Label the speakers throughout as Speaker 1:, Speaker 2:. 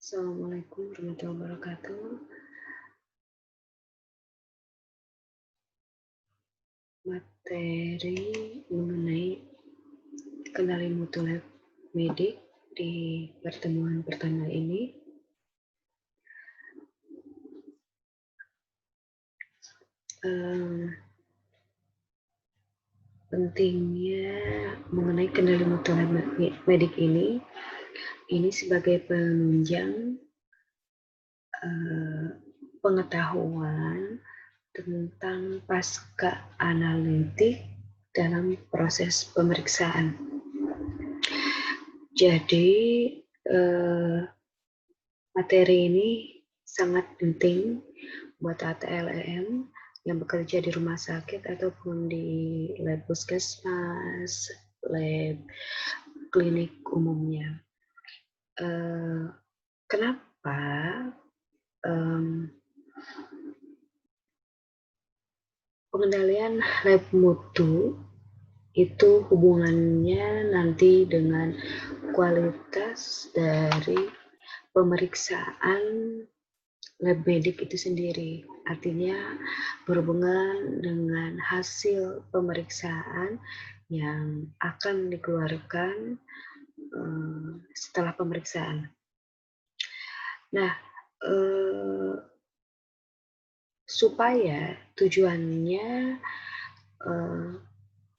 Speaker 1: Assalamualaikum warahmatullahi wabarakatuh. Materi mengenai kenali mutu lab medik di pertemuan pertama ini. Pentingnya mengenai kenali mutu lab medik ini sebagai penunjang pengetahuan tentang pasca analitik dalam proses pemeriksaan. Jadi materi ini sangat penting buat ATLM yang bekerja di rumah sakit ataupun di lab puskesmas, lab klinik umumnya. Kenapa pengendalian lab mutu itu hubungannya nanti dengan kualitas dari pemeriksaan lab medik itu sendiri. Artinya berhubungan dengan hasil pemeriksaan yang akan dikeluarkan setelah pemeriksaan. Nah, supaya tujuannya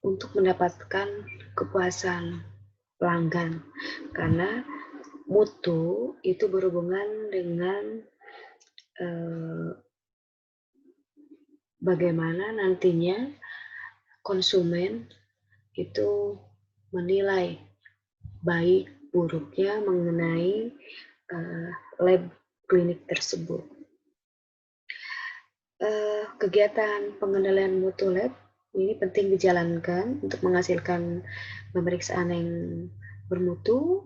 Speaker 1: untuk mendapatkan kepuasan pelanggan, karena mutu itu berhubungan dengan bagaimana nantinya konsumen itu menilai baik buruknya mengenai lab klinik tersebut. Kegiatan pengendalian mutu lab ini penting dijalankan untuk menghasilkan pemeriksaan yang bermutu.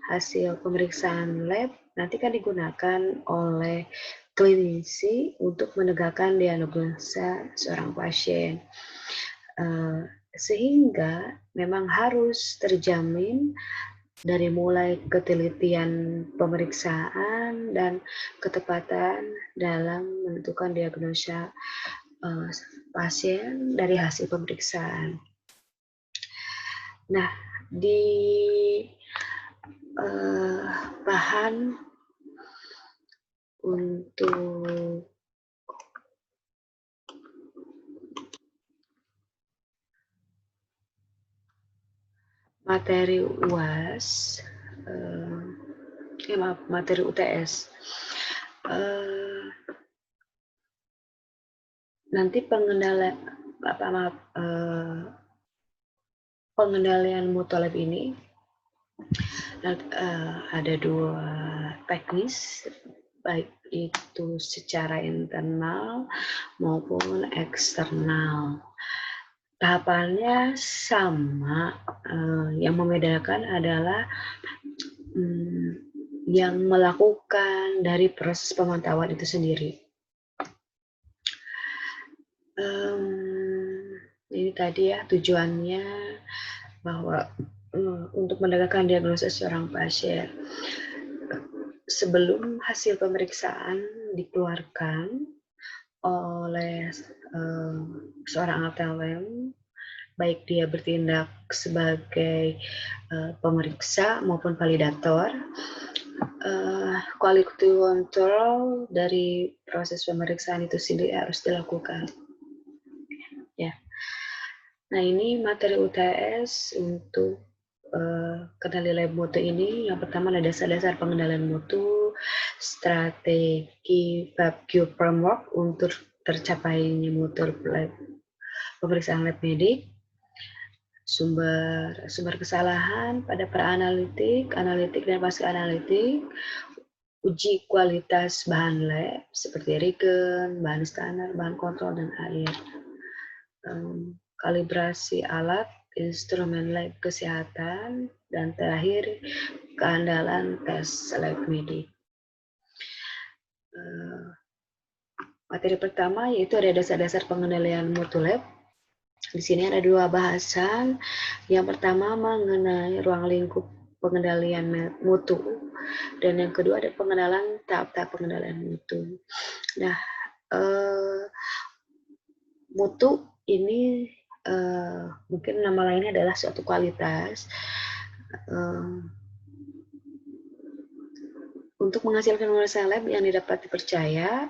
Speaker 1: Hasil pemeriksaan lab nanti kan digunakan oleh klinisi untuk menegakkan diagnosa seorang pasien. Sehingga memang harus terjamin dari mulai ketelitian pemeriksaan dan ketepatan dalam menentukan diagnosa pasien dari hasil pemeriksaan. Nah, di bahan untuk materi UAS, materi UTS, nanti pengendalian mutu lab ini ada dua teknis, baik itu secara internal maupun eksternal. Tahapannya sama, yang membedakan adalah yang melakukan dari proses pemantauan itu sendiri. Ini tadi ya tujuannya bahwa untuk menegakkan diagnosa seorang pasien. Sebelum hasil pemeriksaan dikeluarkan oleh seorang ATLM, baik dia bertindak sebagai pemeriksa maupun validator, quality control dari proses pemeriksaan itu sendiri harus dilakukan. Ya. Nah, ini materi UTS untuk kendali lab mutu ini. Yang pertama ada dasar-dasar pengendalian mutu, strategi FABQ framework untuk tercapainya mutu lab, pemeriksaan lab medik, sumber kesalahan pada pra-analitik, analitik dan pasca analitik, uji kualitas bahan lab seperti reagen, bahan standar, bahan kontrol dan air, kalibrasi alat, instrumen lab kesehatan, dan terakhir keandalan tes lab medik. Materi pertama yaitu ada dasar-dasar pengendalian mutu lab. Di sini ada dua bahasan. Yang pertama mengenai ruang lingkup pengendalian mutu, dan yang kedua ada pengenalan tahap-tahap pengendalian mutu. Nah, mutu ini mungkin nama lainnya adalah suatu kualitas. Untuk menghasilkan pemeriksaan lab yang dapat dipercaya,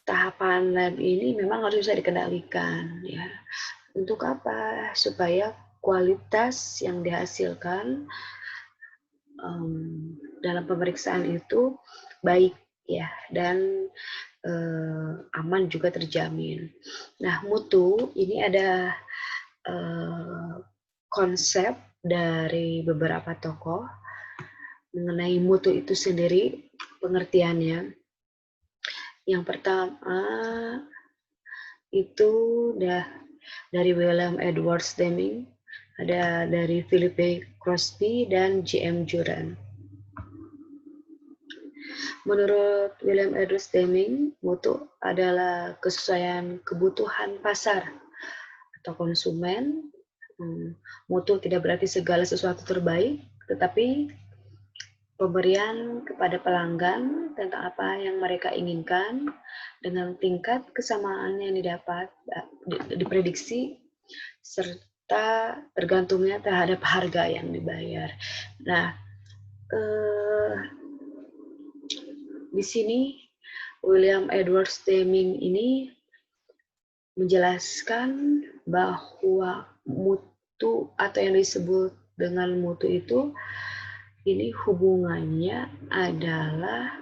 Speaker 1: tahapan lab ini memang harus bisa dikendalikan, ya. Untuk apa? Supaya kualitas yang dihasilkan dalam pemeriksaan itu baik, ya, dan aman juga terjamin. Nah, mutu ini ada konsep dari beberapa tokoh mengenai mutu itu sendiri, pengertiannya. Yang pertama itu dari William Edwards Deming, ada dari Philip B. Crosby, dan J.M. Juran. Menurut William Edwards Deming, mutu adalah kesesuaian kebutuhan pasar atau konsumen. Mutu tidak berarti segala sesuatu terbaik, tetapi pemberian kepada pelanggan tentang apa yang mereka inginkan dengan tingkat kesamaan yang didapat, diprediksi, serta tergantungnya terhadap harga yang dibayar. Nah, di sini William Edwards Deming ini menjelaskan bahwa mutu atau yang disebut dengan mutu itu ini hubungannya adalah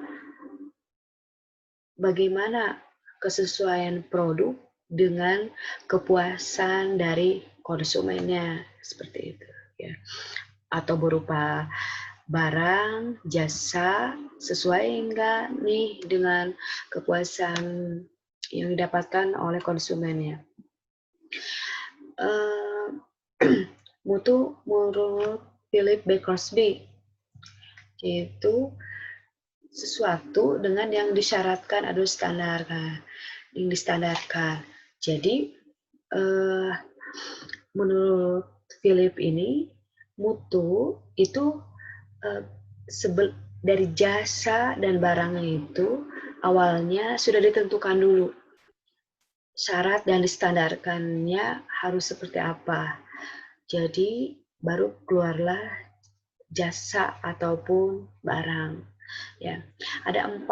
Speaker 1: bagaimana kesesuaian produk dengan kepuasan dari konsumennya, seperti itu, ya. Atau berupa barang, jasa, sesuai enggak nih dengan kepuasan yang didapatkan oleh konsumennya. Mutu menurut Philip B. Crosby, yaitu sesuatu dengan yang disyaratkan atau yang distandarkan. Jadi menurut Philip ini, mutu itu dari jasa dan barangnya itu awalnya sudah ditentukan dulu. Syarat dan distandarkannya harus seperti apa. Jadi baru keluarlah jasa ataupun barang. Ya, ada 4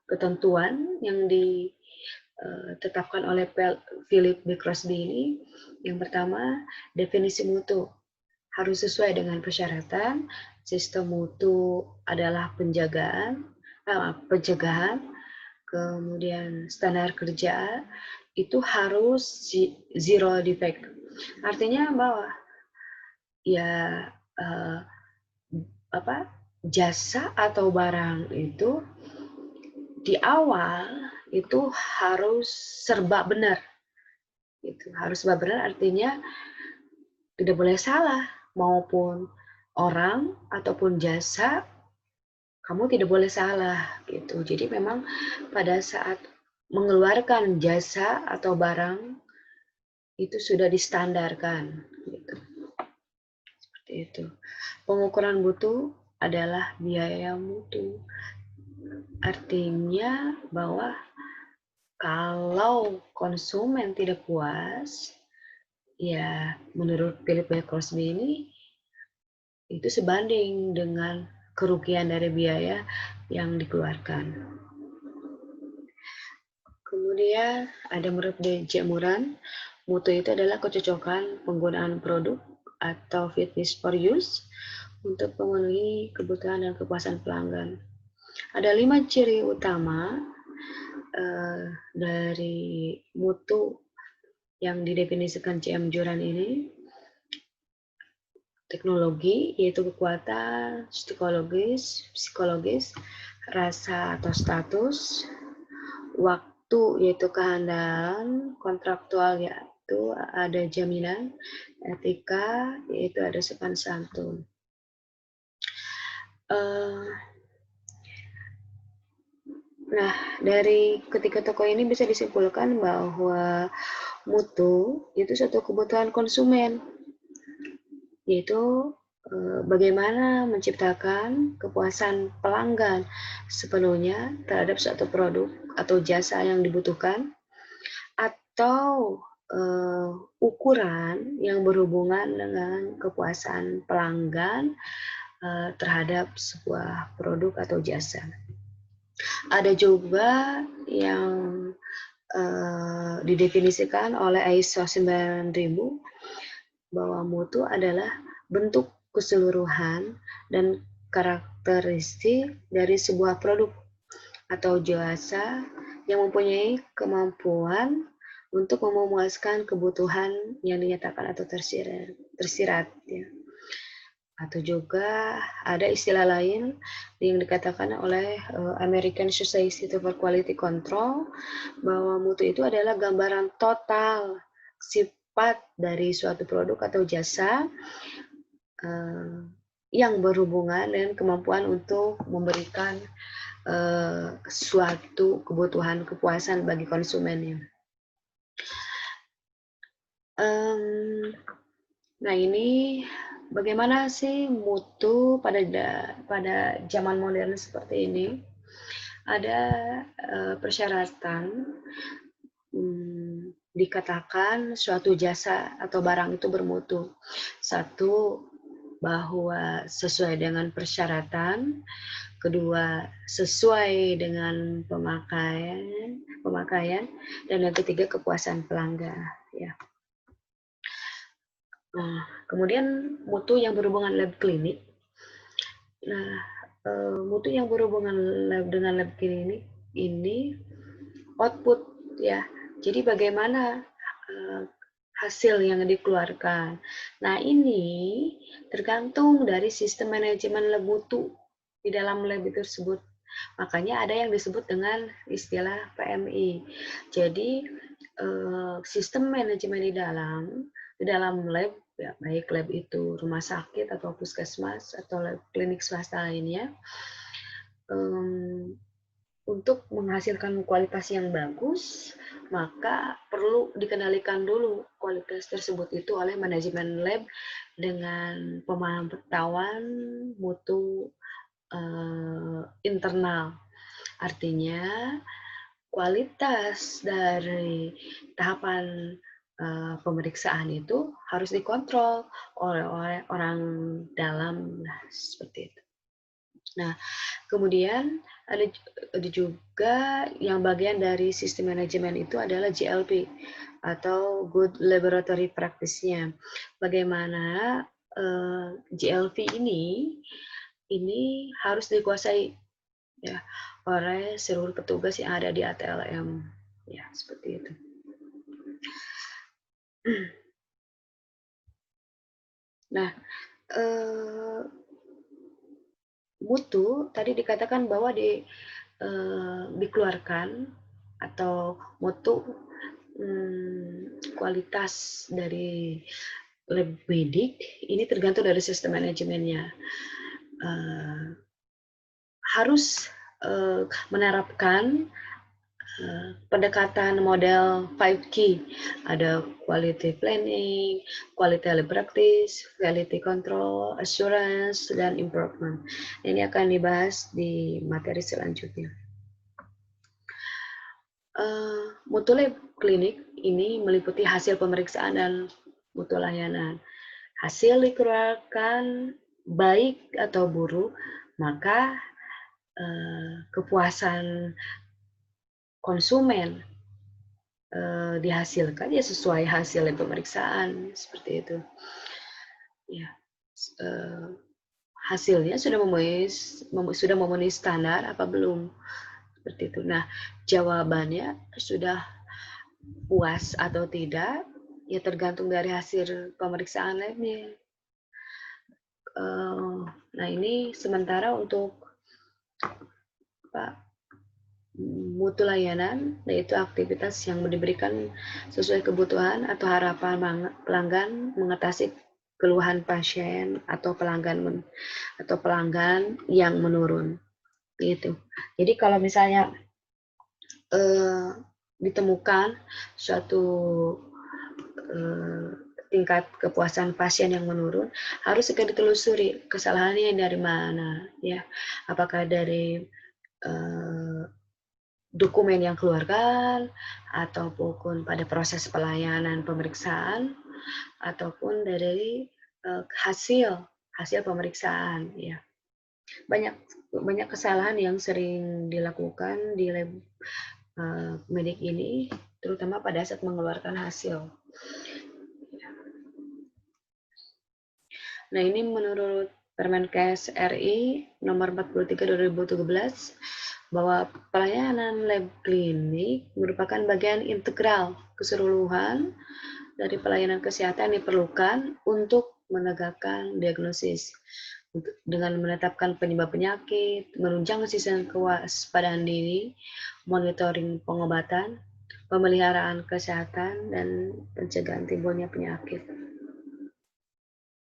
Speaker 1: ketentuan yang ditetapkan oleh Philip B. Crosby ini. Yang pertama, definisi mutu harus sesuai dengan persyaratan. Sistem mutu adalah pencegahan. Kemudian standar kerja itu harus zero defect. Artinya bahwa ya jasa atau barang itu di awal itu harus serba benar. Itu harus serba benar, artinya tidak boleh salah, maupun orang ataupun jasa kamu tidak boleh salah gitu. Jadi memang pada saat mengeluarkan jasa atau barang itu sudah distandarkan gitu. Seperti itu. Pengukuran mutu adalah biaya mutu. Artinya bahwa kalau konsumen tidak puas, ya menurut Philip B. Crosby ini itu sebanding dengan kerugian dari biaya yang dikeluarkan. Kemudian ada menurut J. Juran, mutu itu adalah kecocokan penggunaan produk atau fitness for use untuk memenuhi kebutuhan dan kepuasan pelanggan. Ada 5 ciri utama dari mutu yang didefinisikan J.M. Juran ini. Teknologi, yaitu kekuatan psikologis, rasa atau status, waktu, yaitu kehandalan, kontraktual, yaitu ada jaminan, etika, yaitu ada sopan santun. Nah, dari ketiga tokoh ini bisa disimpulkan bahwa mutu itu suatu kebutuhan konsumen, yaitu bagaimana menciptakan kepuasan pelanggan sepenuhnya terhadap suatu produk atau jasa yang dibutuhkan, atau ukuran yang berhubungan dengan kepuasan pelanggan terhadap sebuah produk atau jasa. Ada juga yang didefinisikan oleh ISO 9000 bahwa mutu adalah bentuk keseluruhan dan karakteristik dari sebuah produk atau jasa yang mempunyai kemampuan untuk memuaskan kebutuhan yang dinyatakan atau tersirat ya. Atau juga ada istilah lain yang dikatakan oleh American Society for Quality Control bahwa mutu itu adalah gambaran total sifat dari suatu produk atau jasa yang berhubungan dengan kemampuan untuk memberikan suatu kebutuhan kepuasan bagi konsumennya. Nah, ini bagaimana sih mutu pada zaman modern seperti ini? Ada persyaratan dikatakan suatu jasa atau barang itu bermutu. Satu, bahwa sesuai dengan persyaratan. Kedua, sesuai dengan pemakaian. Dan yang ketiga, kepuasan pelanggan. Ya. Nah, kemudian mutu yang berhubungan lab klinik. Nah, mutu yang berhubungan dengan lab klinik ini output ya. Jadi bagaimana hasil yang dikeluarkan. Nah, ini tergantung dari sistem manajemen lab mutu di dalam lab itu tersebut. Makanya ada yang disebut dengan istilah PMI. Jadi sistem manajemen di dalam lab, ya, baik lab itu rumah sakit atau puskesmas atau lab klinik swasta lainnya, untuk menghasilkan kualitas yang bagus, maka perlu dikendalikan dulu kualitas tersebut itu oleh manajemen lab dengan pemantauan mutu internal. Artinya, kualitas dari tahapan pemeriksaan itu harus dikontrol oleh orang dalam, seperti itu. Nah, kemudian ada juga yang bagian dari sistem manajemen itu adalah GLP atau Good Laboratory Practice-nya. Bagaimana GLP ini harus dikuasai ya oleh seluruh petugas yang ada di ATLM. Ya, seperti itu. Nah, mutu tadi dikatakan bahwa dikeluarkan atau mutu kualitas dari lab medik ini tergantung dari sistem manajemennya. Harus menerapkan pendekatan model 5Q. Ada quality planning, quality practice, quality control, assurance, dan improvement. Ini akan dibahas di materi selanjutnya. Mutu lab klinik ini meliputi hasil pemeriksaan dan mutu layanan. Hasil dikeluarkan baik atau buruk, maka kepuasan konsumen dihasilkan ya sesuai hasil pemeriksaan, seperti itu. Ya, hasilnya sudah memenuhi standar apa belum, seperti itu. Nah, jawabannya sudah puas atau tidak ya tergantung dari hasil pemeriksaan labnya. Nah, ini sementara untuk mutu layanan, yaitu aktivitas yang diberikan sesuai kebutuhan atau harapan pelanggan mengatasi keluhan pasien atau pelanggan yang menurun. Gitu. Jadi kalau misalnya ditemukan suatu tingkat kepuasan pasien yang menurun, harus segera ditelusuri kesalahannya dari mana, ya. Apakah dari dokumen yang keluarkan, ataupun pada proses pelayanan pemeriksaan, ataupun dari hasil pemeriksaan, ya. Banyak banyak kesalahan yang sering dilakukan di lab medik ini, terutama pada saat mengeluarkan hasil. Nah, ini menurut Permenkes RI nomor 43 2017 bahwa pelayanan lab klinik merupakan bagian integral keseluruhan dari pelayanan kesehatan yang diperlukan untuk menegakkan diagnosis dengan menetapkan penyebab penyakit, menunjang sistem kewaspadaan dini, monitoring pengobatan, pemeliharaan kesehatan, dan pencegahan timbulnya penyakit.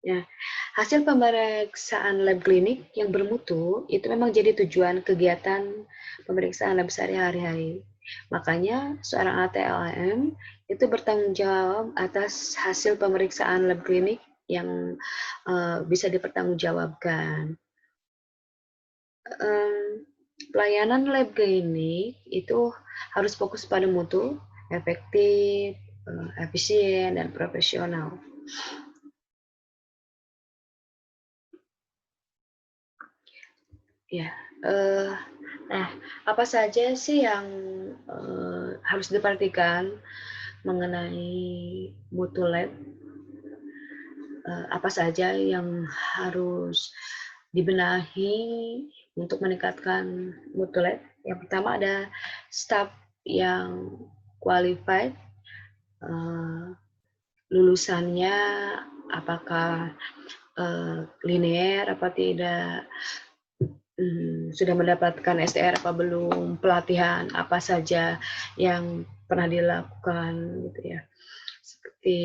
Speaker 1: Ya, hasil pemeriksaan lab klinik yang bermutu itu memang jadi tujuan kegiatan pemeriksaan lab sehari-hari. Makanya seorang ATLM itu bertanggung jawab atas hasil pemeriksaan lab klinik yang bisa dipertanggungjawabkan. Pelayanan lab klinik itu harus fokus pada mutu, efektif, efisien, dan profesional. Ya, nah, apa saja sih yang harus diperhatikan mengenai mutu lab? Apa saja yang harus dibenahi untuk meningkatkan mutu lab? Yang pertama ada staff yang qualified, lulusannya apakah linear apa tidak, sudah mendapatkan SDR apa belum, pelatihan apa saja yang pernah dilakukan gitu ya, seperti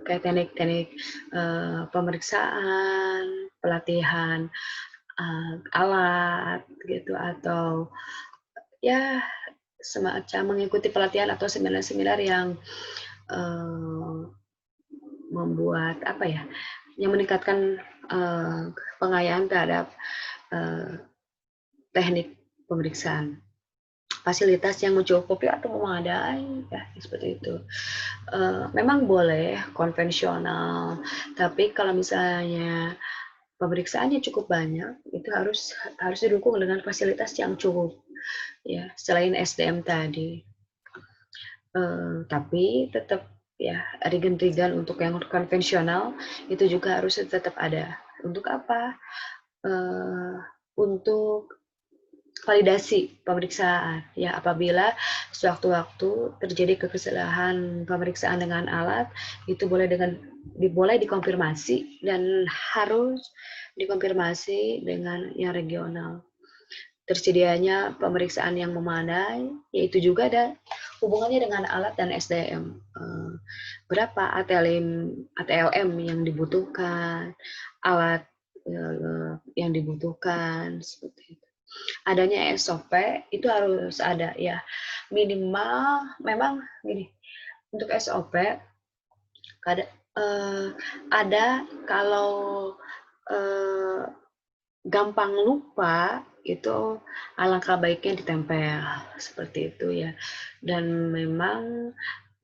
Speaker 1: kayak teknik-teknik pemeriksaan, pelatihan alat gitu, atau ya semacam mengikuti pelatihan atau seminar-seminar yang membuat apa ya, yang meningkatkan pengayaan terhadap teknik pemeriksaan, fasilitas yang mencukupi atau memadai, ya seperti itu. Memang boleh konvensional, tapi kalau misalnya pemeriksaannya cukup banyak, itu harus didukung dengan fasilitas yang cukup, ya selain SDM tadi. Tapi tetap ya regen-regen untuk yang konvensional itu juga harus tetap ada. Untuk apa? Untuk validasi pemeriksaan, ya apabila sewaktu-waktu terjadi kesalahan pemeriksaan dengan alat, itu boleh dikonfirmasi dan harus dikonfirmasi dengan yang regional. Tersedianya pemeriksaan yang memadai, yaitu juga ada hubungannya dengan alat dan SDM. Berapa ATLM yang dibutuhkan, alat yang dibutuhkan, seperti itu. Adanya SOP itu harus ada ya, minimal memang gini, untuk SOP ada kalau gampang lupa itu alangkah baiknya ditempel seperti itu ya. Dan memang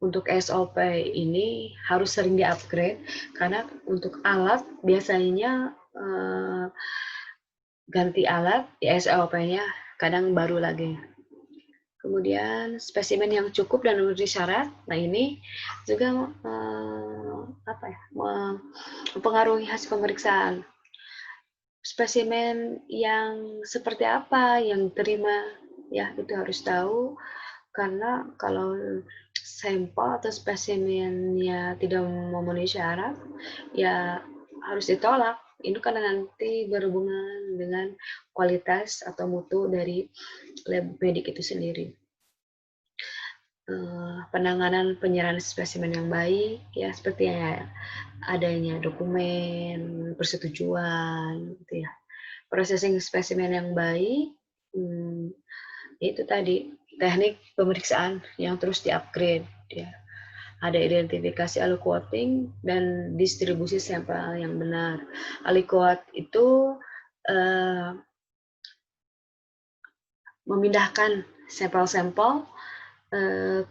Speaker 1: untuk SOP ini harus sering di-upgrade karena untuk alat biasanya ganti alat, ya SOP-nya kadang baru lagi. Kemudian spesimen yang cukup dan memenuhi syarat. Nah ini juga mempengaruhi hasil pemeriksaan. Spesimen yang seperti apa yang diterima, ya itu harus tahu, karena kalau sampel atau spesimennya tidak memenuhi syarat, ya harus ditolak. Ini karena nanti berhubungan dengan kualitas atau mutu dari lab medik itu sendiri. Penanganan penyerahan spesimen yang baik, ya seperti adanya dokumen, persetujuan, gitu ya. Processing spesimen yang baik, itu tadi teknik pemeriksaan yang terus di-upgrade, ya. Ada identifikasi aliquoting dan distribusi sampel yang benar. Aliquot itu memindahkan sampel-sampel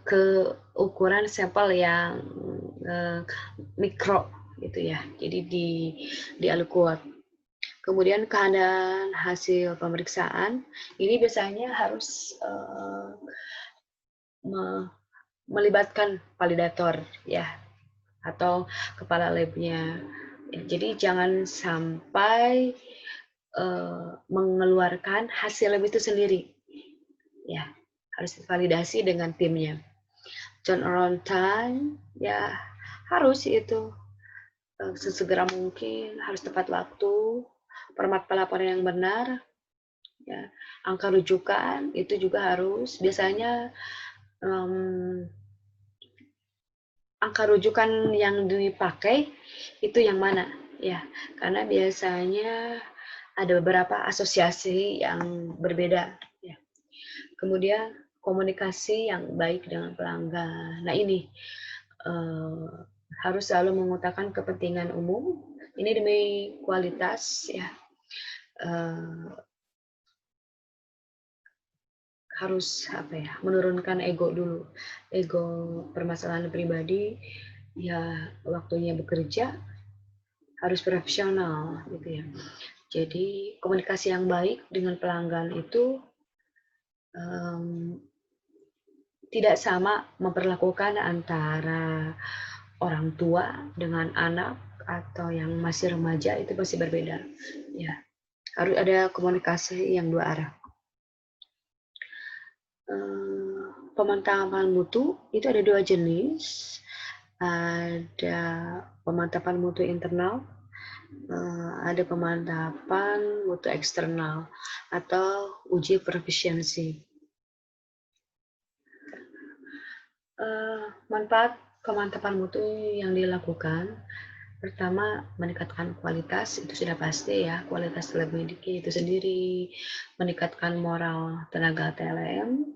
Speaker 1: ke ukuran sampel yang mikro gitu ya. Jadi di aliquot. Kemudian keadaan hasil pemeriksaan ini biasanya harus melibatkan validator ya atau kepala labnya. Jadi jangan sampai mengeluarkan hasil lab itu sendiri. Ya, harus validasi dengan timnya. Turnaround time ya harus itu sesegera mungkin, harus tepat waktu, format pelaporan yang benar, ya, angka rujukan itu juga harus. Biasanya angka rujukan yang dipakai itu yang mana, ya? Karena biasanya ada beberapa asosiasi yang berbeda. Ya. Kemudian komunikasi yang baik dengan pelanggan. Nah ini harus selalu mengutamakan kepentingan umum. Ini demi kualitas, ya. Harus menurunkan ego dulu, ego permasalahan pribadi, ya waktunya bekerja harus profesional gitu ya. Jadi komunikasi yang baik dengan pelanggan itu tidak sama memperlakukan antara orang tua dengan anak atau yang masih remaja, itu pasti berbeda ya. Harus ada komunikasi yang dua arah. Pemantapan mutu itu ada dua jenis. Ada pemantapan mutu internal, ada pemantapan mutu eksternal atau uji profisiensi. Manfaat pemantapan mutu yang dilakukan, pertama meningkatkan kualitas, itu sudah pasti ya, kualitas lab mediknya itu sendiri, meningkatkan moral tenaga TLM,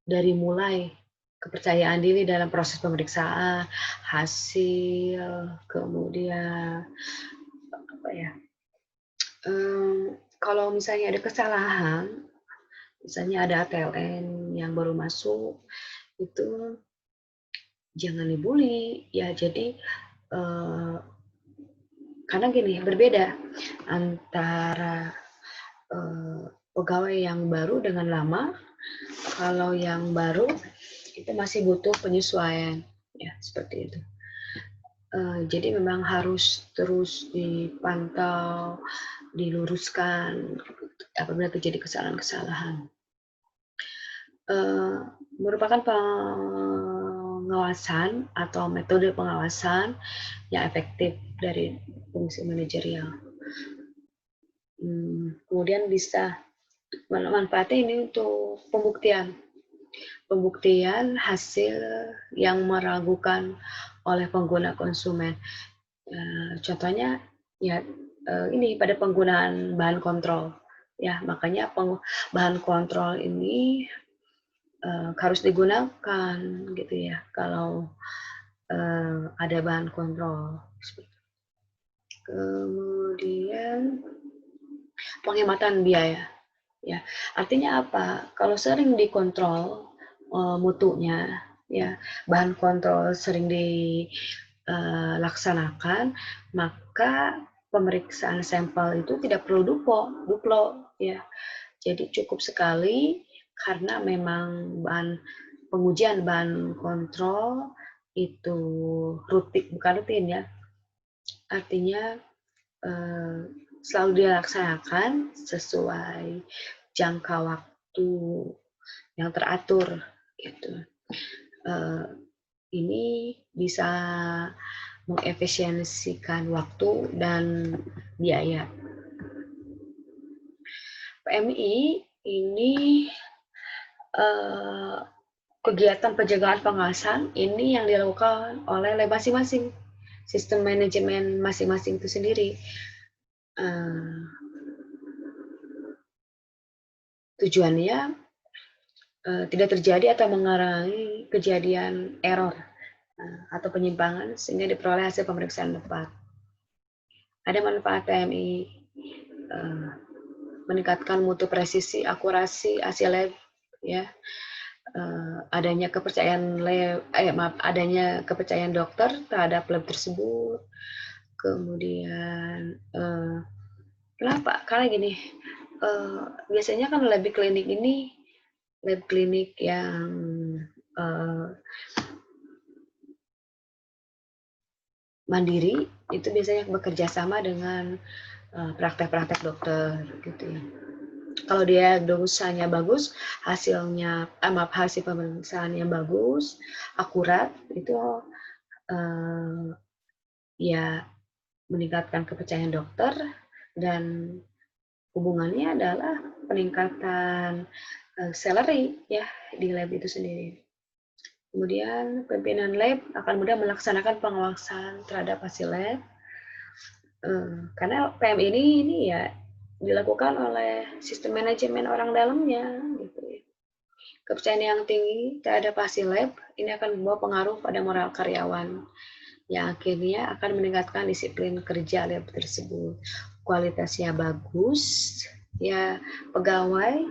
Speaker 1: dari mulai kepercayaan diri dalam proses pemeriksaan, hasil, kemudian kalau misalnya ada kesalahan, misalnya ada ATLN yang baru masuk, itu jangan dibully ya. Jadi karena gini, berbeda antara pegawai yang baru dengan lama. Kalau yang baru itu masih butuh penyesuaian ya, seperti itu. Jadi memang harus terus dipantau, diluruskan apabila terjadi kesalahan-kesalahan. Merupakan pengawasan atau metode pengawasan yang efektif dari fungsi manajerial. Kemudian bisa manfaatnya ini untuk pembuktian hasil yang meragukan oleh pengguna konsumen. Contohnya ya ini pada penggunaan bahan kontrol ya, makanya bahan kontrol ini harus digunakan gitu ya kalau ada bahan kontrol. Kemudian penghematan biaya ya, artinya apa? Kalau sering dikontrol mutunya ya, bahan kontrol sering dilaksanakan, maka pemeriksaan sampel itu tidak perlu duplo ya. Jadi cukup sekali, karena memang pengujian bahan kontrol itu bukan rutin ya. Artinya selalu dilaksanakan sesuai jangka waktu yang teratur gitu. Ini bisa mengefisiensikan waktu dan biaya. PMI ini kegiatan pencegahan pengawasan ini yang dilakukan oleh lab masing-masing, sistem manajemen masing-masing itu sendiri. Tujuannya tidak terjadi atau mengurangi kejadian error atau penyimpangan sehingga diperoleh hasil pemeriksaan tepat. Ada manfaat PMI meningkatkan mutu, presisi, akurasi hasil lab, ya. Adanya kepercayaan adanya kepercayaan dokter terhadap lab tersebut. Kemudian kenapa? Karena gini, biasanya kan lab klinik ini lab klinik yang mandiri itu biasanya bekerja sama dengan praktek-praktek dokter gitu ya. Kalau dia dosanya bagus, hasilnya hasil pemeriksaannya bagus, akurat, itu ya meningkatkan kepercayaan dokter dan hubungannya adalah peningkatan salary ya di lab itu sendiri. Kemudian pimpinan lab akan mudah melaksanakan pengawasan terhadap hasil lab karena PM ini ya dilakukan oleh sistem manajemen orang dalamnya gitu ya. Kepercayaan yang tinggi terhadap hasil lab ini akan membawa pengaruh pada moral karyawan yang akhirnya akan meningkatkan disiplin kerja lab tersebut. Kualitasnya bagus, ya pegawai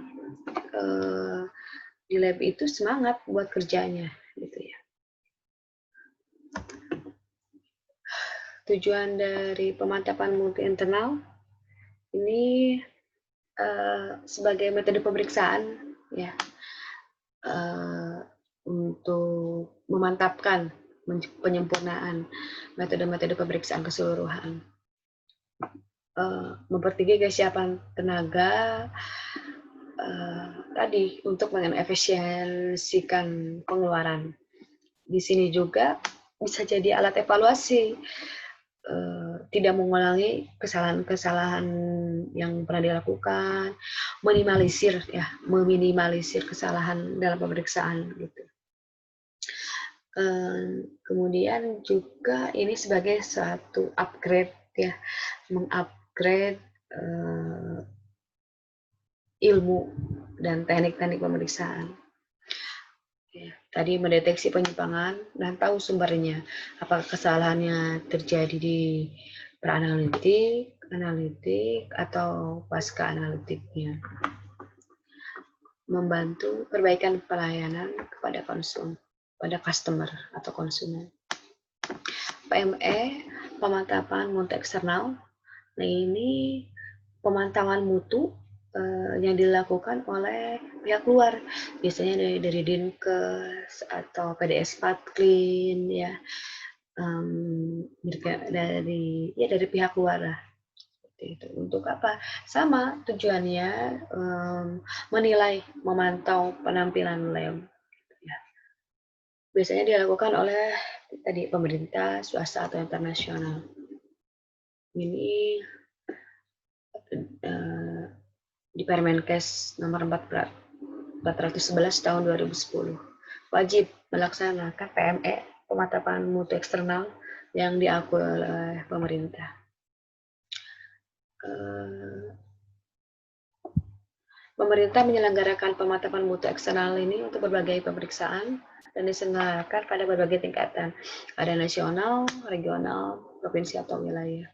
Speaker 1: di lab itu semangat buat kerjanya gitu ya. Tujuan dari pemantapan multi internal ini sebagai metode pemeriksaan ya untuk memantapkan penyempurnaan metode-metode pemeriksaan keseluruhan, mempertinggi kesiapan tenaga tadi untuk mengefisiensikan pengeluaran. Di sini juga bisa jadi alat evaluasi, tidak mengulangi kesalahan-kesalahan yang pernah dilakukan, meminimalisir kesalahan dalam pemeriksaan gitu. Kemudian juga ini sebagai suatu upgrade ya, mengupgrade ilmu dan teknik-teknik pemeriksaan. Ya, tadi mendeteksi penyimpangan dan tahu sumbernya. Apakah kesalahannya terjadi di pra-analitik, analitik, atau pasca analitiknya. Membantu perbaikan pelayanan kepada customer atau konsumen. PME, pemantapan mutu eksternal. Nah, ini pemantauan mutu yang dilakukan oleh pihak luar, biasanya dari Dinkes atau PDS Patklin ya, dari pihak luar lah. Itu. Untuk apa? Sama tujuannya menilai, memantau penampilan lab. Ya. Biasanya dilakukan oleh tadi pemerintah, swasta atau internasional. Ini di Permenkes nomor 411 tahun 2010 wajib melaksanakan PME, pemantapan mutu eksternal yang diakui oleh pemerintah. Pemerintah menyelenggarakan pemantapan mutu eksternal ini untuk berbagai pemeriksaan dan diselenggarakan pada berbagai tingkatan, ada nasional, regional, provinsi atau wilayah.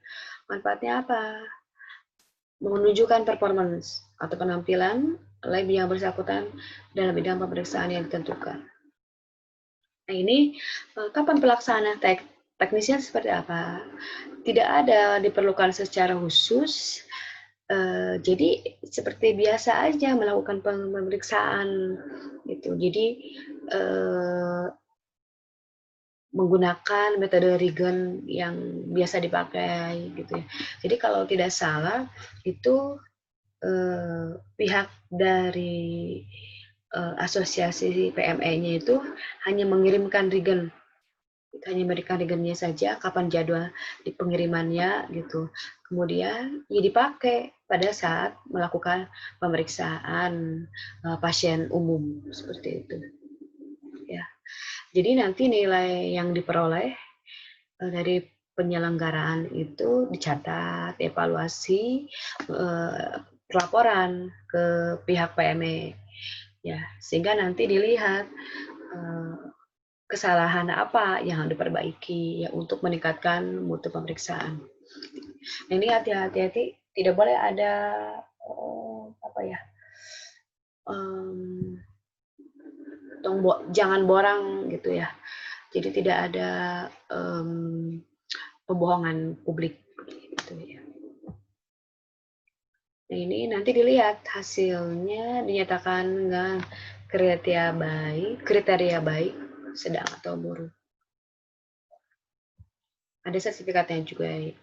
Speaker 1: Manfaatnya apa? Menunjukkan performance atau penampilan lab yang bersangkutan dalam bidang pemeriksaan yang ditentukan. Nah ini kapan pelaksanaan teknisnya seperti apa? Tidak ada diperlukan secara khusus, jadi seperti biasa aja melakukan pemeriksaan gitu. Jadi menggunakan metode Regen yang biasa dipakai gitu ya. Jadi kalau tidak salah itu pihak dari asosiasi PME-nya itu hanya mengirimkan Regen, hanya memberikan Regennya saja, kapan jadwal di pengirimannya gitu. Kemudian ya dipakai pada saat melakukan pemeriksaan pasien umum seperti itu. Ya. Jadi nanti nilai yang diperoleh dari penyelenggaraan itu dicatat, evaluasi, laporan ke pihak PME ya, sehingga nanti dilihat kesalahan apa yang diperbaiki ya untuk meningkatkan mutu pemeriksaan. Nah, ini hati-hati, tidak boleh ada apa ya, jangan borang gitu ya. Jadi tidak ada pembohongan publik gitu ya. Nah, ini nanti dilihat hasilnya dinyatakan dengan kriteria baik, sedang atau buruk. Ada sertifikatnya juga ya.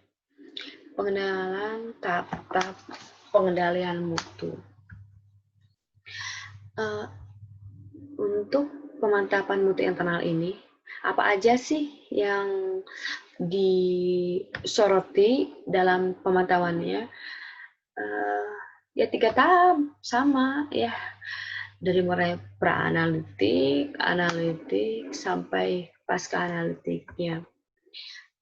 Speaker 1: Pengenalan tahap pengendalian mutu. Untuk pemantapan mutu internal ini, apa aja sih yang disoroti dalam pemantauannya? Ya 3 tahap sama ya, dari mulai pra-analitik, analitik, sampai pasca analitiknya.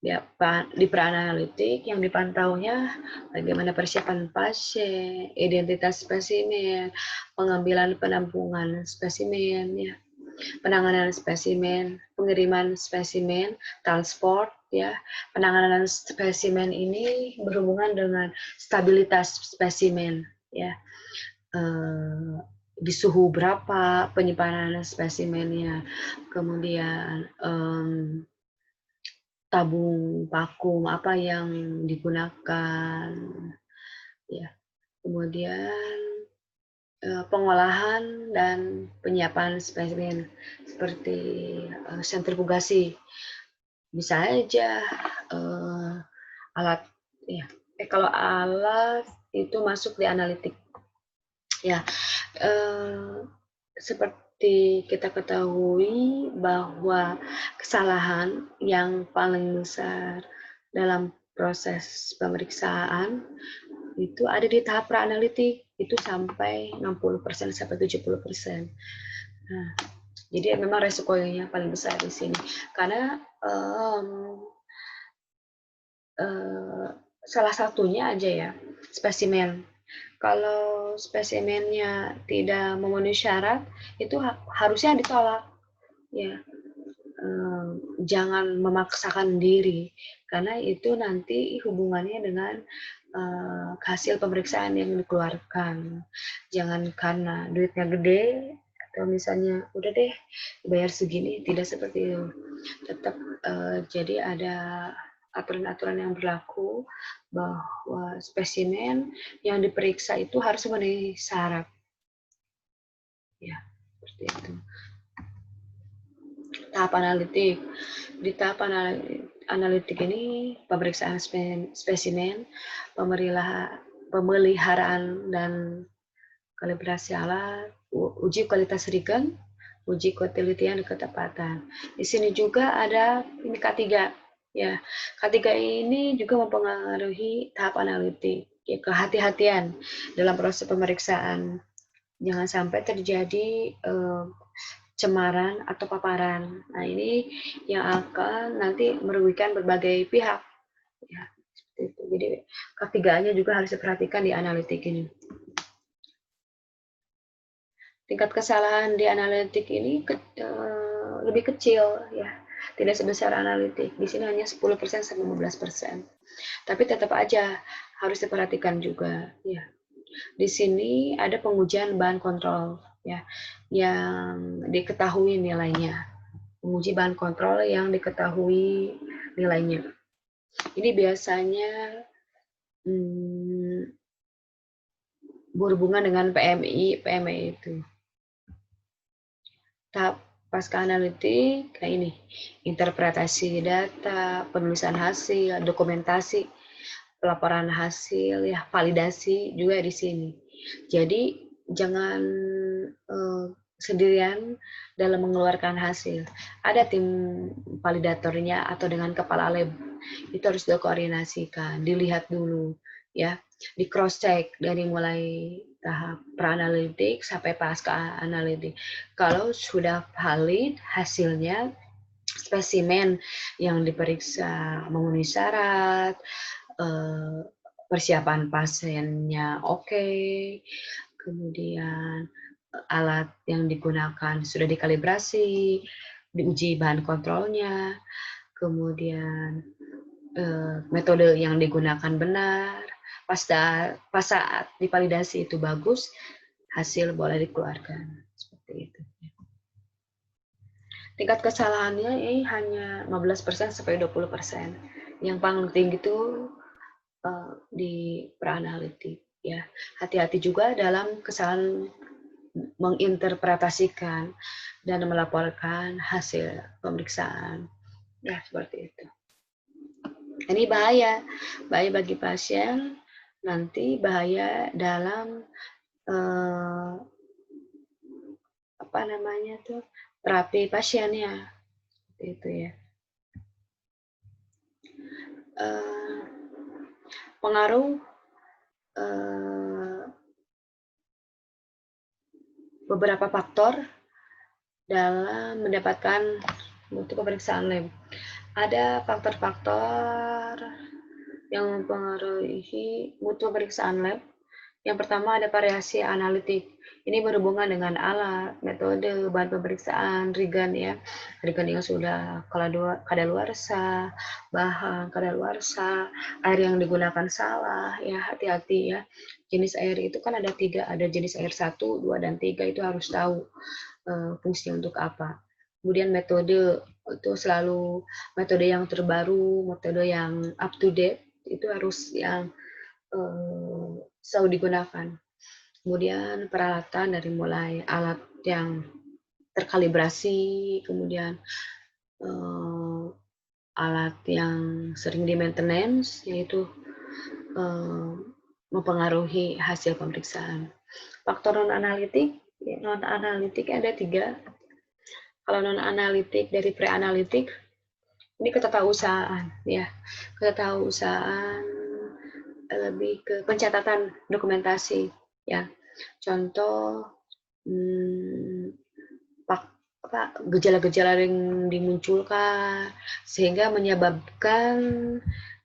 Speaker 1: Ya, di pra-analitik yang dipantaunya bagaimana persiapan pasien, identitas spesimen, pengambilan penampungan spesimen, ya, penanganan spesimen, pengiriman spesimen, transport, ya. Penanganan spesimen ini berhubungan dengan stabilitas spesimen, ya. Di suhu berapa penyimpanan spesimennya, kemudian tabung vakum apa yang digunakan, ya. Kemudian pengolahan dan penyiapan spesimen seperti sentrifugasi, bisa aja alat ya. Kalau alat itu masuk di analitik, ya. Seperti kita ketahui bahwa kesalahan yang paling besar dalam proses pemeriksaan itu ada di tahap pra-analitik, itu sampai 60% sampai 70%. Nah, jadi memang resikonya paling besar di sini, karena salah satunya aja ya, spesimen. Kalau spesimennya tidak memenuhi syarat, itu harusnya ditolak, ya. Jangan memaksakan diri, karena itu nanti hubungannya dengan hasil pemeriksaan yang dikeluarkan. Jangan karena duitnya gede atau misalnya udah deh bayar segini, tidak seperti itu. Tetap jadi ada aturan-aturan yang berlaku bahwa spesimen yang diperiksa itu harus memenuhi syarat. Ya, seperti itu. Tahap analitik. Di tahap analitik ini pemeriksaan spesimen, pemeliharaan dan kalibrasi alat, uji kualitas regen, uji ketelitian dan ketepatan. Di sini juga ada ini K3. Ya, K3 ini juga mempengaruhi tahap analitik. Ya, kehati-hatian dalam proses pemeriksaan. Jangan sampai terjadi cemaran atau paparan. Nah, ini yang akan nanti merugikan berbagai pihak. Ya, seperti itu. Jadi ketiganya juga harus diperhatikan di analitik ini. Tingkat kesalahan di analitik ini lebih kecil, ya, tidak sebesar analitik. Di sini hanya 10% sampai 15%. Tapi tetap aja harus diperhatikan juga, ya. Di sini ada pengujian bahan kontrol, ya, yang diketahui nilainya. Menguji bahan kontrol yang diketahui nilainya. Ini biasanya berhubungan dengan PMI itu. Tahap pasca analitik, kayak ini, interpretasi data, penulisan hasil, dokumentasi, pelaporan hasil, ya, validasi juga di sini. Jadi jangan sendirian dalam mengeluarkan hasil. Ada tim validatornya atau dengan kepala lab. Itu harus dikoordinasikan, dilihat dulu, ya, di cross check dari mulai tahap pra-analitik sampai pasca analitik. Kalau sudah valid hasilnya, spesimen yang diperiksa memenuhi syarat, persiapan pasiennya oke, kemudian alat yang digunakan sudah dikalibrasi, diuji bahan kontrolnya, kemudian metode yang digunakan benar, pas saat divalidasi itu bagus, hasil boleh dikeluarkan. Seperti itu. Tingkat kesalahannya ini hanya 15% sampai 20%. Yang paling tinggi itu di pra-analitik. Ya, hati-hati juga dalam kesalahan menginterpretasikan dan melaporkan hasil pemeriksaan. Ya, seperti itu. Ini bahaya bagi pasien, nanti bahaya dalam terapi pasiennya, itu ya. Pengaruh beberapa faktor dalam mendapatkan mutu pemeriksaan lab. Ada faktor-faktor yang mempengaruhi mutu pemeriksaan lab. Yang pertama ada variasi analitik. Ini berhubungan dengan alat, metode, bahan pemeriksaan, reagen ya. Reagen yang sudah kadaluarsa, bahan kadaluarsa, air yang digunakan salah, ya hati-hati ya. Jenis air itu kan ada 3, ada jenis air 1, 2, dan 3, itu harus tahu fungsinya untuk apa. Kemudian metode, itu selalu metode yang terbaru, metode yang up to date, itu harus yang selalu digunakan. Kemudian peralatan dari mulai alat yang terkalibrasi, kemudian alat yang sering di maintenance, yaitu mempengaruhi hasil pemeriksaan. Faktor non-analitik ada 3. Kalau non-analitik dari pre-analitik, ini ketatausahaan ya. Ketatausahaan lebih ke pencatatan dokumentasi ya. Contoh gejala-gejala yang dimunculkan sehingga menyebabkan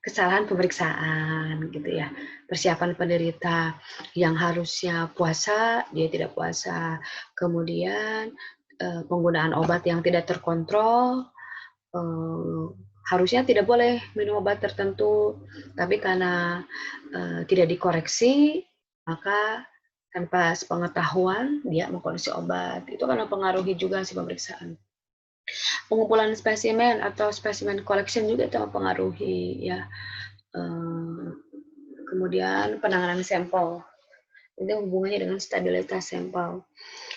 Speaker 1: kesalahan pemeriksaan gitu ya. Persiapan penderita yang harusnya puasa dia tidak puasa, kemudian penggunaan obat yang tidak terkontrol, harusnya tidak boleh minum obat tertentu, tapi karena tidak dikoreksi, maka tanpa sepengetahuan dia mengkonsumsi obat. Itu akan mempengaruhi juga si pemeriksaan. Pengumpulan spesimen atau spesimen collection juga itu mempengaruhi ya. Kemudian penanganan sampel. Itu hubungannya dengan stabilitas sampel.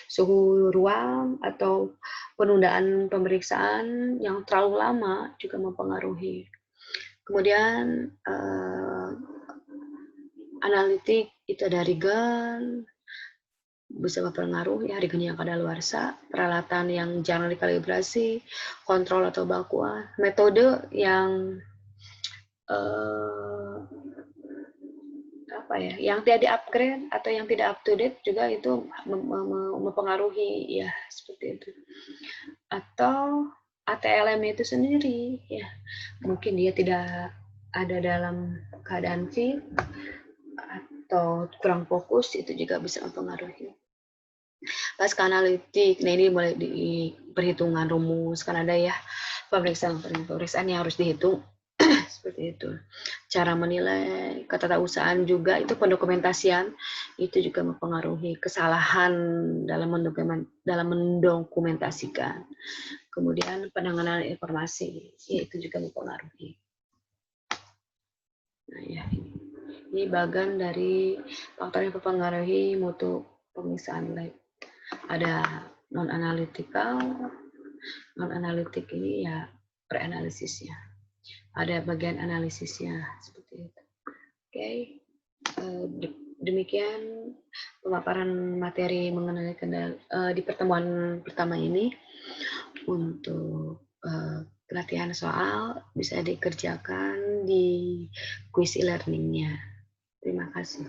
Speaker 1: Suhu ruang atau penundaan pemeriksaan yang terlalu lama juga mempengaruhi. Kemudian analitik itu ada reagen, bisa berpengaruh ya, reagen yang kadaluarsa, peralatan yang jarang dikalibrasi, kontrol atau bakuan, metode yang yang tidak di-upgrade atau yang tidak up to date juga itu mempengaruhi ya, seperti itu. Atau ATLM itu sendiri ya, mungkin dia tidak ada dalam keadaan fit atau kurang fokus, itu juga bisa mempengaruhi. Pasca analitik, nah ini mulai di perhitungan rumus, kan ada ya pemeriksaan yang harus dihitung. Seperti itu. Cara menilai ketatausahaan juga, itu pendokumentasian, itu juga mempengaruhi kesalahan dalam mendokumentasikan. Kemudian penanganan informasi, itu juga mempengaruhi. Nah ya, ini bagian dari faktor yang mempengaruhi mutu pemeriksaan lab. Ada non-analytical, non-analitik ini ya pre-analisisnya. Ada bagian analisisnya seperti itu. Oke, demikian pemaparan materi mengenai di pertemuan pertama ini. Untuk pelatihan soal bisa dikerjakan di quiz e-learning-nya. Terima kasih.